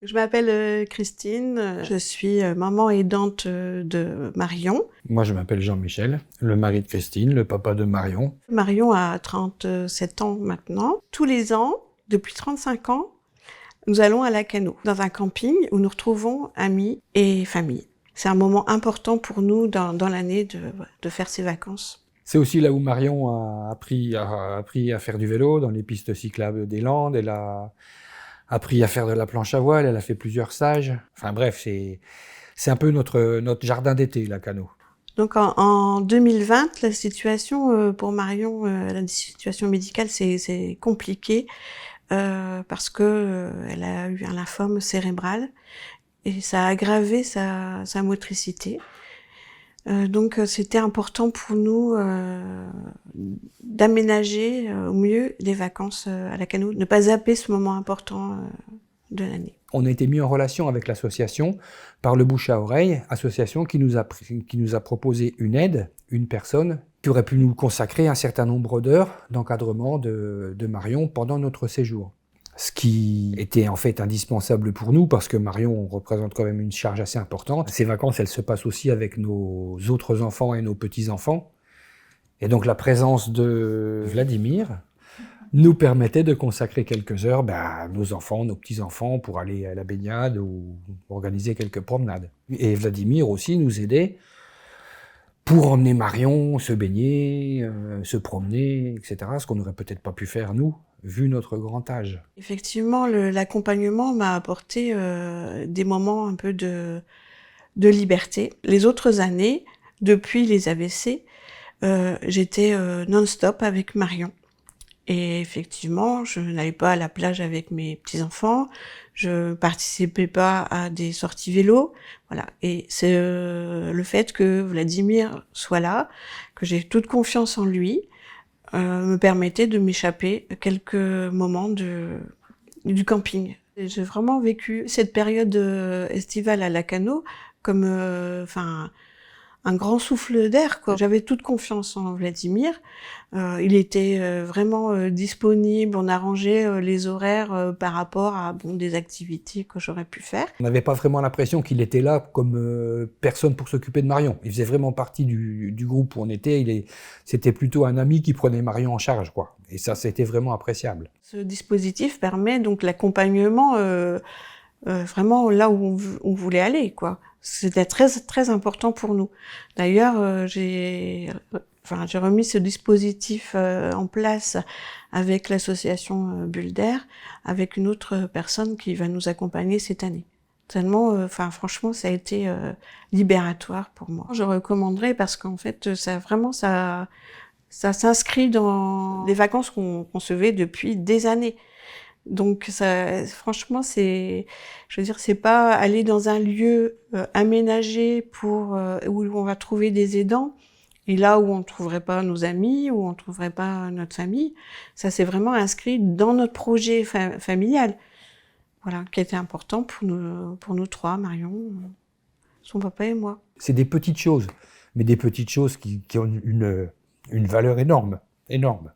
Je m'appelle Christine, je suis maman aidante de Marion. Moi, je m'appelle Jean-Michel, le mari de Christine, le papa de Marion. Marion a 37 ans maintenant. Tous les ans, depuis 35 ans, nous allons à Lacanau, dans un camping où nous retrouvons amis et famille. C'est un moment important pour nous dans l'année de faire ces vacances. C'est aussi là où Marion a appris à faire du vélo dans les pistes cyclables des Landes. Elle a appris à faire de la planche à voile, elle a fait plusieurs stages. Enfin bref, c'est un peu notre jardin d'été, Lacanau. Donc en 2020, la situation pour Marion, la situation médicale, c'est compliqué parce que elle a eu un lymphome cérébral et ça a aggravé sa motricité. Donc c'était important pour nous d'aménager au mieux les vacances à Lacanau, ne pas zapper ce moment important de l'année. On a été mis en relation avec l'association par le bouche à oreille, association qui nous a proposé une aide, une personne qui aurait pu nous consacrer un certain nombre d'heures d'encadrement de Marion pendant notre séjour. Ce qui était en fait indispensable pour nous parce que Marion représente quand même une charge assez importante. Ces vacances, elles se passent aussi avec nos autres enfants et nos petits-enfants. Et donc la présence de Vladimir nous permettait de consacrer quelques heures à nos enfants, nos petits-enfants pour aller à la baignade ou organiser quelques promenades. Et Vladimir aussi nous aidait pour emmener Marion se baigner, se promener, etc. Ce qu'on n'aurait peut-être pas pu faire nous, vu notre grand âge. Effectivement, l'accompagnement m'a apporté des moments un peu de liberté. Les autres années, depuis les AVC, j'étais non-stop avec Marion. Et effectivement, je n'allais pas à la plage avec mes petits-enfants, je participais pas à des sorties vélo, voilà. Et c'est le fait que Vladimir soit là, que j'ai toute confiance en lui, me permettait de m'échapper quelques moments du camping. J'ai vraiment vécu cette période estivale à Lacanau comme, un grand souffle d'air, quoi. J'avais toute confiance en Vladimir. Il était vraiment disponible. On arrangeait les horaires par rapport à des activités que j'aurais pu faire. On n'avait pas vraiment l'impression qu'il était là comme personne pour s'occuper de Marion. Il faisait vraiment partie du groupe où on était. C'était plutôt un ami qui prenait Marion en charge, quoi. Et ça, c'était vraiment appréciable. Ce dispositif permet donc l'accompagnement vraiment là où on voulait aller, quoi. C'était très très important pour nous. D'ailleurs, j'ai remis ce dispositif en place avec l'association Bulle d'Air, avec une autre personne qui va nous accompagner cette année. Tellement, franchement, ça a été libératoire pour moi. Je recommanderais parce qu'en fait, ça s'inscrit dans les vacances qu'on concevait depuis des années. Donc ça, franchement, c'est pas aller dans un lieu aménagé pour où on va trouver des aidants et là où on ne trouverait pas nos amis, où on ne trouverait pas notre famille. Ça, c'est vraiment inscrit dans notre projet familial, voilà, qui était important pour nous trois, Marion, son papa et moi. C'est des petites choses, mais des petites choses qui ont une valeur énorme, énorme.